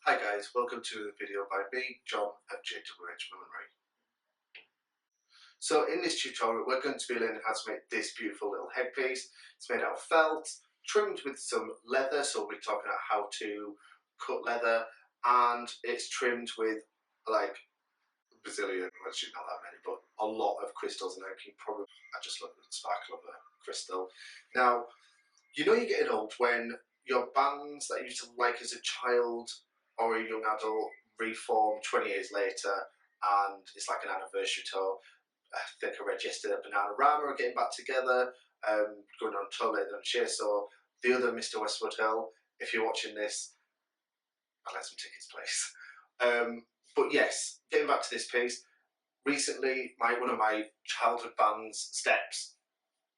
Hi guys, welcome to the video by me, John at JWH Millinery. So in this tutorial we're going to be learning how to make this beautiful little headpiece. It's made out of felt, trimmed with some leather, so we'll be talking about how to cut leather, and it's trimmed with like a bazillion, actually not that many, but a lot of crystals, and I just love the sparkle of a crystal. Now, you know you're getting old when your bands that you used to like as a child or a young adult reform 20 years later, and it's like an anniversary tour. I think I read yesterday that Bananarama are getting back together, going on tour later this year. So the other Mr. Westwood Hill, if you're watching this, I'll let some tickets, please. But yes, getting back to this piece. Recently, one of my childhood bands, Steps.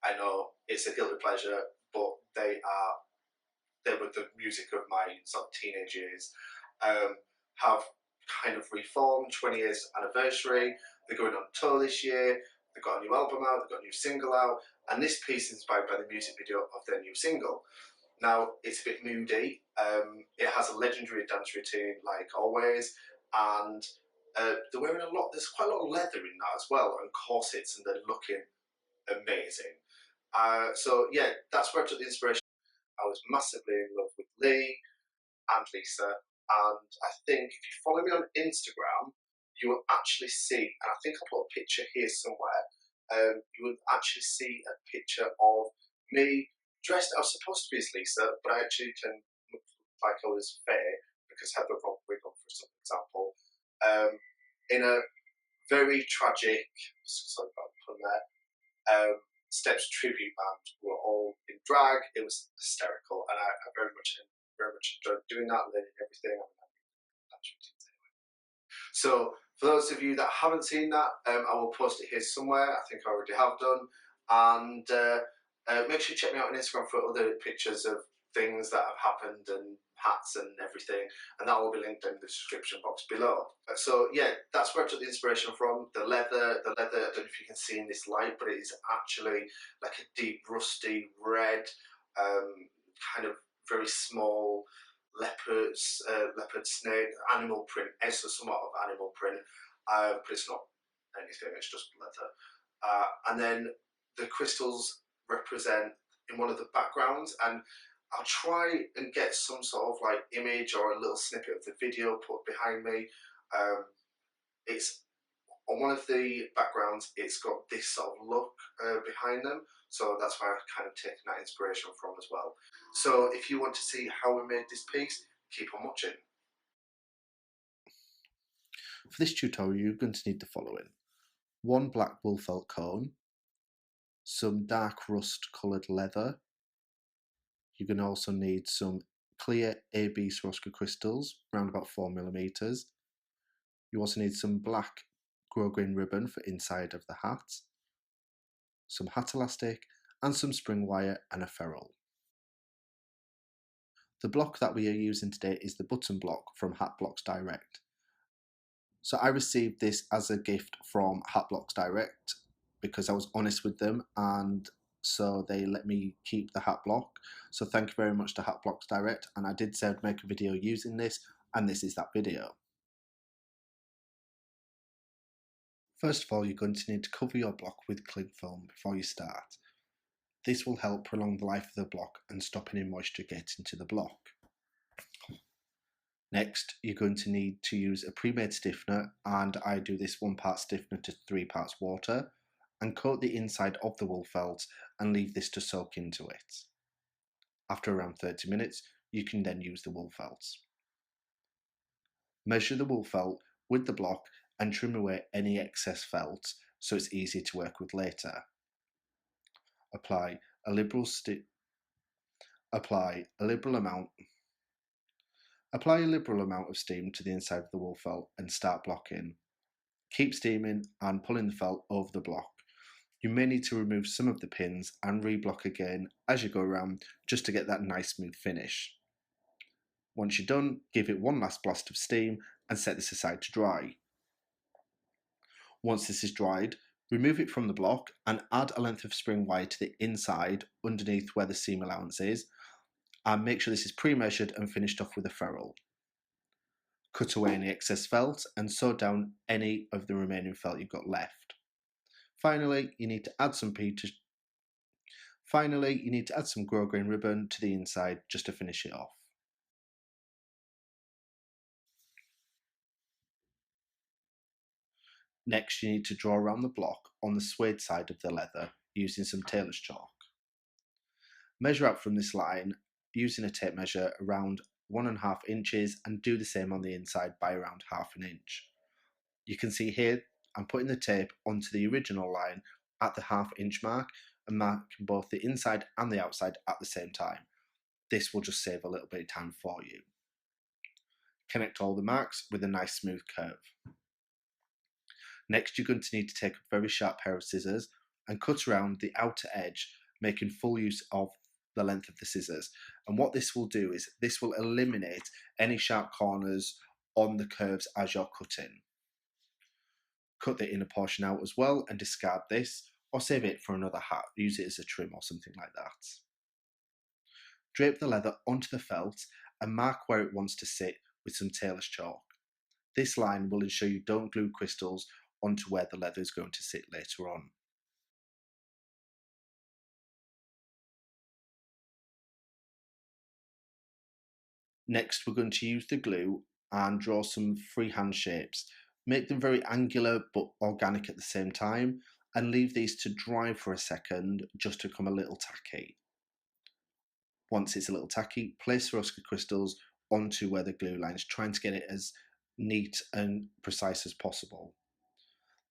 I know it's a guilty pleasure, but they were the music of my sort of teenage years. Have kind of reformed, 20 years anniversary. They're going on tour this year. They've got a new album out. They've got a new single out, and this piece is inspired by the music video of their new single. Now it's a bit moody. It has a legendary dance routine, like always, and they're wearing a lot. There's quite a lot of leather in that as well, and corsets, and they're looking amazing. So yeah, that's where I took the inspiration. I was massively in love with Lee and Lisa, and I think if you follow me on Instagram, you will actually see, and I think I'll put a picture here somewhere, you will actually see a picture of me dressed. I was supposed to be as Lisa, but I actually can look like I was Faye because I had the wrong wig on, for example, in a very tragic, sorry about the pun there, Steps tribute band. Were all in drag. It was hysterical, and I very much enjoyed doing that, learning everything. So for those of you that haven't seen that, I will post it here somewhere. I think I already have done, and make sure you check me out on Instagram for other pictures of things that have happened and hats and everything, and that will be linked in the description box below. So yeah, that's where I took the inspiration from. The leather, I don't know if you can see in this light, but it is actually like a deep rusty red, kind of very small leopard snake, animal print. It's somewhat of animal print, but it's not anything, it's just leather. And then the crystals represent in one of the backgrounds, and I'll try and get some sort of like image or a little snippet of the video put behind me. It's on one of the backgrounds, it's got this sort of look behind them, so that's why I've kind of taken that inspiration from as well. So if you want to see how we made this piece, keep on watching. For this tutorial, you're going to need the following: one black wool felt cone, some dark rust coloured leather. You're going to also need some clear AB Swarovski crystals, around about 4mm. You also need some black grosgrain ribbon for inside of the hat, some hat elastic, and some spring wire and a ferrule. The block that we are using today is the button block from Hat Blocks Direct. So I received this as a gift from Hat Blocks Direct because I was honest with them, and so they let me keep the hat block. So thank you very much to Hat Blocks Direct, and I did say I'd make a video using this, and this is that video. First of all, you're going to need to cover your block with cling film before you start. This will help prolong the life of the block and stop any moisture getting to the block. Next, you're going to need to use a pre-made stiffener, and I do this 1 part stiffener to 3 parts water, and coat the inside of the wool felt and leave this to soak into it. After around 30 minutes, you can then use the wool felts. Measure the wool felt with the block and trim away any excess felt so it's easy to work with later. Apply a liberal amount of steam to the inside of the wool felt and start blocking. Keep steaming and pulling the felt over the block. You may need to remove some of the pins and reblock again as you go around just to get that nice smooth finish. Once you're done, give it one last blast of steam and set this aside to dry. Once this is dried, remove it from the block and add a length of spring wire to the inside underneath where the seam allowance is, and make sure this is pre-measured and finished off with a ferrule. Cut away any excess felt and sew down any of the remaining felt you've got left. Finally, you need to add some grosgrain ribbon to the inside just to finish it off. Next, you need to draw around the block on the suede side of the leather using some tailor's chalk. Measure out from this line using a tape measure around 1.5 inches and do the same on the inside by around 1/2 inch. You can see here I'm putting the tape onto the original line at the 1/2 inch mark and marking both the inside and the outside at the same time. This will just save a little bit of time for you. Connect all the marks with a nice smooth curve. Next, you're going to need to take a very sharp pair of scissors and cut around the outer edge, making full use of the length of the scissors. And what this will do is this will eliminate any sharp corners on the curves as you're cutting. Cut the inner portion out as well and discard this, or save it for another hat. Use it as a trim or something like that. Drape the leather onto the felt and mark where it wants to sit with some tailor's chalk. This line will ensure you don't glue crystals onto where the leather is going to sit later on. Next, we're going to use the glue and draw some freehand shapes. Make them very angular but organic at the same time, and leave these to dry for a second just to become a little tacky. Once it's a little tacky, place Swarovski crystals onto where the glue lines, trying to get it as neat and precise as possible.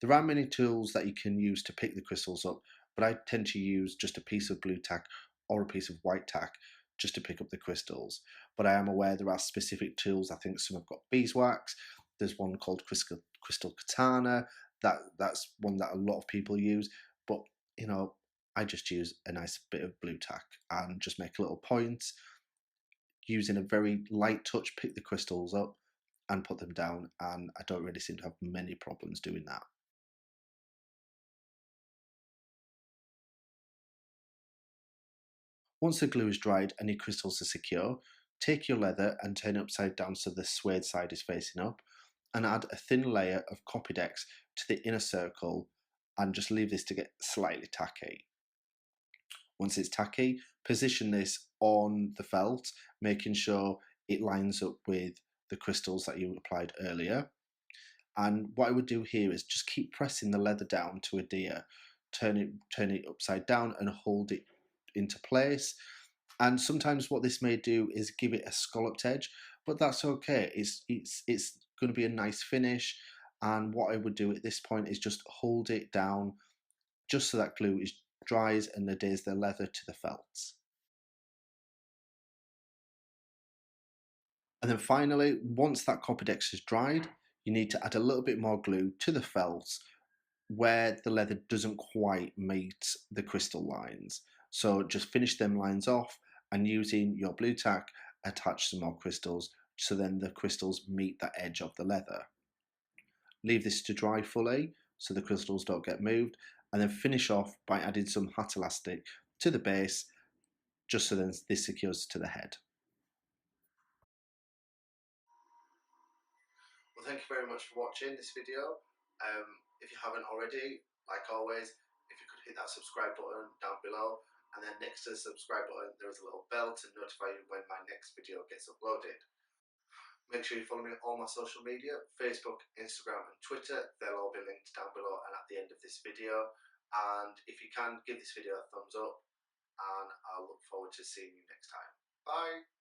There are many tools that you can use to pick the crystals up, but I tend to use just a piece of blue tack or a piece of white tack just to pick up the crystals. But I am aware there are specific tools. I think some have got beeswax. There's one called crystal katana. That's one that a lot of people use. But you know, I just use a nice bit of blue tack and just make a little point. Using a very light touch, pick the crystals up and put them down, and I don't really seem to have many problems doing that. Once the glue is dried and your crystals are secure, take your leather and turn it upside down so the suede side is facing up, and add a thin layer of Copydex to the inner circle and just leave this to get slightly tacky. Once it's tacky, position this on the felt, making sure it lines up with the crystals that you applied earlier. And what I would do here is just keep pressing the leather down to adhere, turn it upside down and hold it into place. And sometimes what this may do is give it a scalloped edge, but that's okay. It's going to be a nice finish. And what I would do at this point is just hold it down just so that glue dries and adheres the leather to the felts. And then finally, once that Copydex is dried, you need to add a little bit more glue to the felts where the leather doesn't quite meet the crystal lines. So just finish them lines off and using your blue tack, attach some more crystals so then the crystals meet that edge of the leather. Leave this to dry fully so the crystals don't get moved, and then finish off by adding some hat elastic to the base just so then this secures to the head. Well, thank you very much for watching this video. If you haven't already, like always, if you could hit that subscribe button down below, and then next to the subscribe button there is a little bell to notify you when my next video gets uploaded. Make sure you follow me on all my social media, Facebook, Instagram and Twitter. They'll all be linked down below and at the end of this video. And if you can, give this video a thumbs up, and I'll look forward to seeing you next time. Bye!